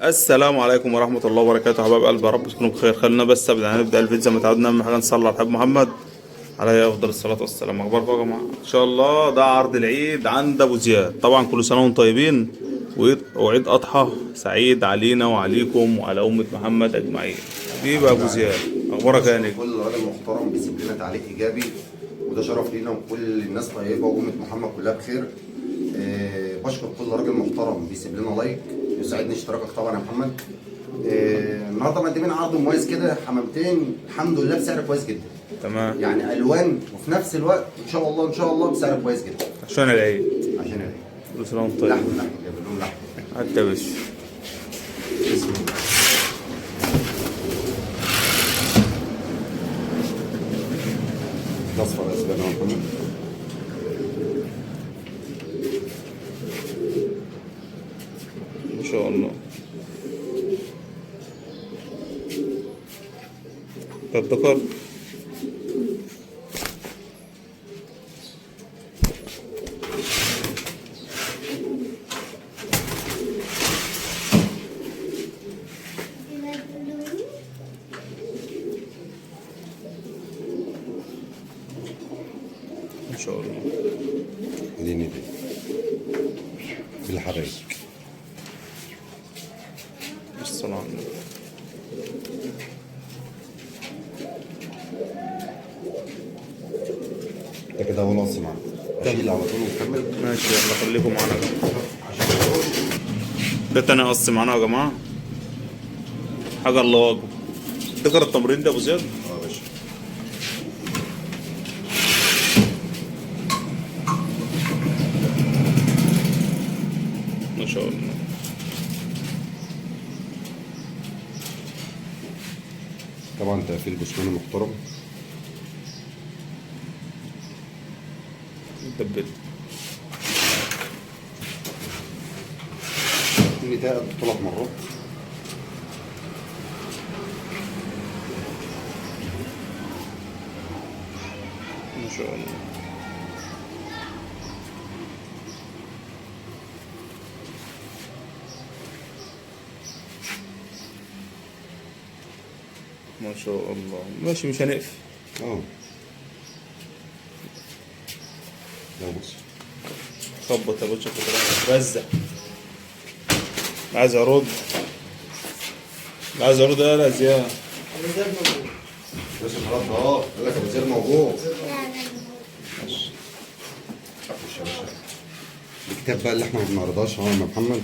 السلام عليكم ورحمة الله وبركاته، حبايب قلبي، يا رب تكونوا بخير. خلينا بس قبل ما نبدأ الفيديو زي ما تعودنا أهم حاجة نصلي على الحبيب محمد عليه أفضل الصلاة والسلام. أخباركم يا جماعة؟ إن شاء الله ده عرض العيد عند أبو زياد. طبعا كل سنة وأنتم طيبين وعيد أضحى سعيد علينا وعليكم وعلى أمة محمد أجمعين. حبيبي يا أبو زياد، أخبارك يا نجم؟ كل راجل محترم بيسيب لنا تعليق ايجابي، وده شرف لينا، وكل الناس طيبه وامه محمد كلها بخير. بشكر كل راجل محترم بيسيب لنا لايك، يساعدني اشتراكك طبعا يا محمد. النهارده مقدمين عرض مميز كده، حمامتين الحمد لله بسعر كويس جدا. تمام. يعني الوان وفي نفس الوقت ان شاء الله ان شاء الله بسعر كويس جدا عشان العيد. عشان العيد. كل سنة وأنتم لحم طيبين. لحم جايب لهم لحم. حتى بس بسم الله. ده اصفر اسباني يا محمد. ما شاء الله. ده الذكر. ما شاء الله. اديني دي بالحرايق. الصلاة على النبي. ده كده هو ناقص معانا، اشيل على طول ونكمل. ماشي، يلا خليكم معانا يا جماعة. ده تاني قص معانا يا جماعة، حاجة الله أكبر. تذكر التمرين ده أبو زياد؟ اه يا باشا. ما شاء الله. طبعا تقفيل بسكون محترم. دبل. النتاء 3 مرات. ما شاء الله. ما شاء الله. ماشي، مش هنقفل. اه لا بص. خبط يا باشا في الكلام، رزع. عايز ارد. عايز ارد يا زياد. باشا خلاص اه، قال لك الوزير موجود. ماشي. خش يا باشا. الكتاب بقى اللي احنا ما بنعرضهاش اهو يا محمد.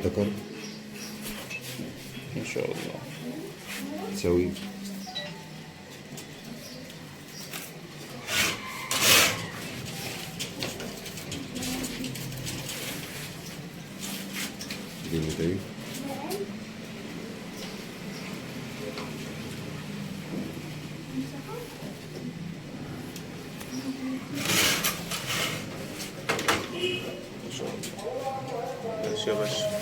الذكر ما شاء الله. تساوي دي النتايج. ما شاء الله. ماشي يا باشا.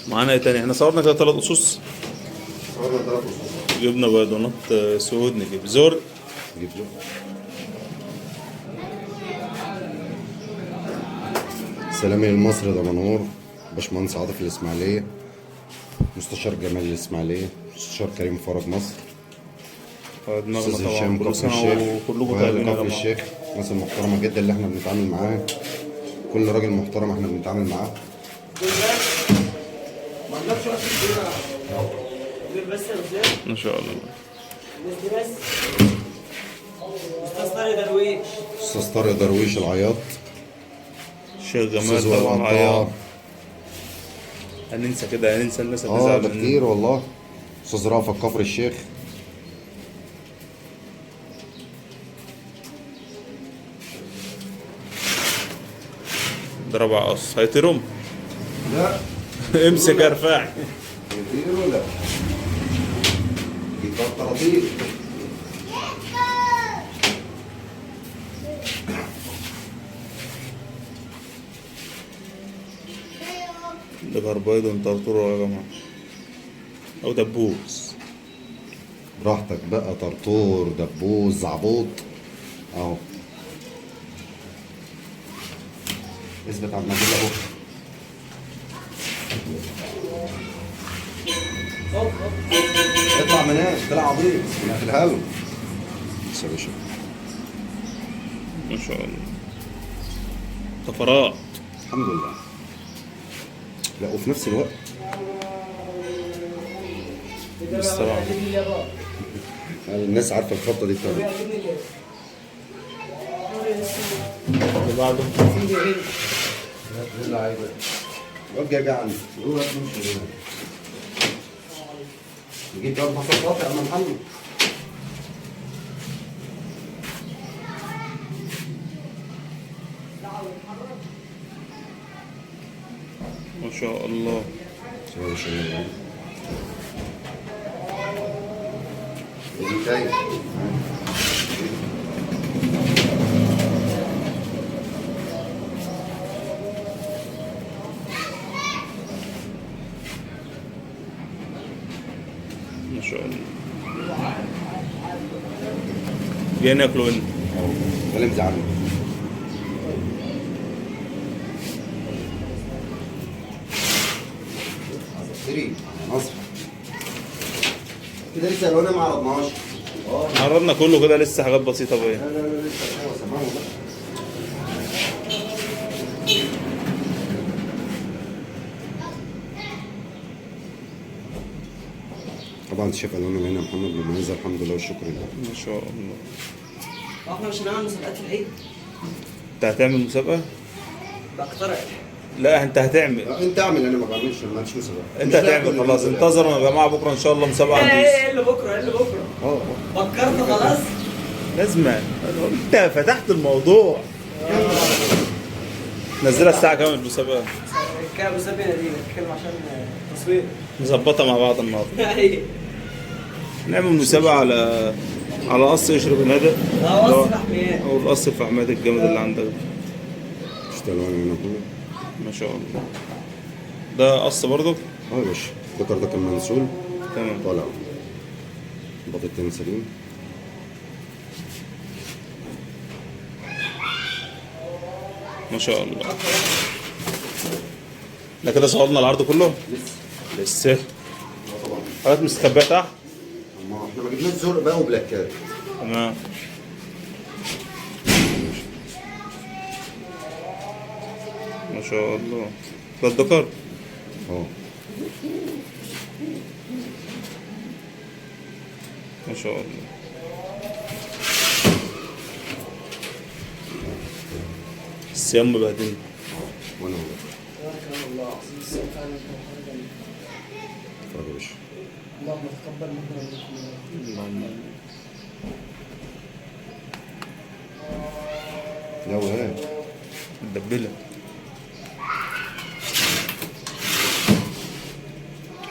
معانا ايه تاني؟ احنا صورنا كده 3 قصوص. صورنا 3 قصص. جبنا بيضانات سود، نجيب زور. جيب له سلامي لمصر دمنهور، باشمهندس عاطف الاسماعيليه، مستشار جمال الاسماعيليه، مستشار كريم فرج مصر، دماغنا استاذ طبعا. هشام كل كفر سنة الشيخ وكلكم وأهل طيبين يا كفر جماعة. الشيخ. الناس المحترمه جدا اللي احنا بنتعامل معاها، كل راجل محترم احنا بنتعامل معاه. ما شاء الله. استاذ طارق درويش. استاذ طارق درويش العياط. الشيخ جمال استاذ وائل طبعا قطاع. عياط. هننسى كده، هننسى الناس اللي اه زعلوا ده مننا. كتير والله. استاذ رأفت كفر الشيخ. ده ربع قص هيطيرهم. لا امسك يا رفاعي. كتير ولا دي طراطير. ده جربايد ومطرطور يا جماعة، أو دبوس. براحتك بقى، طرطور دبوس زعبوط اهو. اثبت على المجله اهو. اطلع من هنا طلع عبيط انا في الهوا. بس يا باشا ما شاء الله طفرات. الحمد لله. لا وفي نفس الوقت بالصراحة الناس عارفه الخبطه دي بتاعتي. اللي بعده لا عايز الواد جاي عندي يقول لك مش هنا. نجيب بقى المصاصات يا عم محمد. ما شاء الله. شوية شوية دي تاني. ما شاء الله. جايين ياكلوا هنا. كلام زعلان. اشتري نصر كده لسه الوانه ما عرضناش. عرضنا كله كده لسه حاجات بسيطة بقى. لا لسه هو سمعه بقى. طبعا انت شايف الوانه هنا محمد مميزه الحمد لله والشكر لله. ما شاء الله. احنا مش هنعمل مسابقات العيد. انت هتعمل مسابقة؟ بقترح. لا انت هتعمل. انت اعمل انا ما بعملش ما عنديش مسابقه. انت هتعمل خلاص. انتظروا يا جماعة بكرة ان شاء الله مسابقة ايه هندوس. ايه اللي بكره ايه اللي بكره؟ فكرت خلاص؟ لازم انت فتحت الموضوع. نزلها الساعة كام المسابقة؟ كام مسابقة دي بتتكلم عشان تصوير. نظبطها مع بعض النهارده. ايوه. نعمل مسابقة على قص يشرب الندى. قص فحميات. او القص الفحمات الجامد اللي عندك ده. شفت الوان هنا كله. ما شاء الله. ده قص برضك؟ اه يا باشا الذكر ده كان منسول تمام. طالع. الباط التاني سليم. ما شاء الله. ده كده صورنا العرض كله؟ لسه. طبعا. حاجات مستخبية تحت؟ اما احنا ما جبناش زرق بقى وبلاكات. تمام. ما شاء الله. ده الذكر؟ اه ما شاء الله. الصيام مبهدلني. وانا والله. تبارك الله عظيم السلام عليكم ورحمة اتفرج يا باشا. اللهم تقبل منا ومنكم. اللهم لا وهات مدبلة.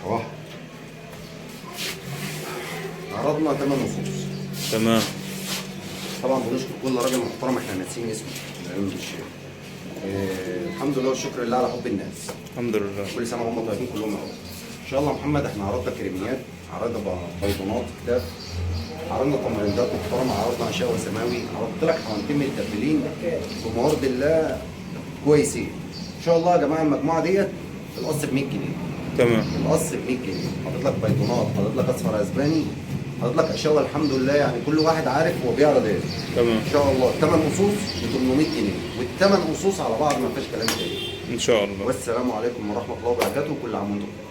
واحد. عرضنا 8 نصوص. تمام. طبعا بنشكر كل راجل محترم احنا ناسيين اسمه العلم بالشيء. الحمد لله والشكر لله على حب الناس. الحمد لله. كل سنه وهم طيبين كلهم يا رب. ان شاء الله محمد احنا عرضنا كريميات، عرضنا بيضونات كتاف، عرضنا تمرينات محترمه، عرضنا اشياء وسماوي، عرضت لك حوانتين متبلين بموارد الله كويسين. ان شاء الله يا جماعه المجموعه ديت القص ب 100 جنيه. تمام. القص ب 100 جنيه، حاطط لك بيضونات، حاطط لك اصفر اسباني، حاطط لك اشياء الحمد لله يعني كل واحد عارف هو بيعرض ايه. تمام. ان شاء الله 8 نصوص ب 800 جنيه، والثمان نصوص على بعض ما فيش كلام تاني. ان شاء الله. والسلام عليكم ورحمه الله وبركاته، كل عام وانتم بخير.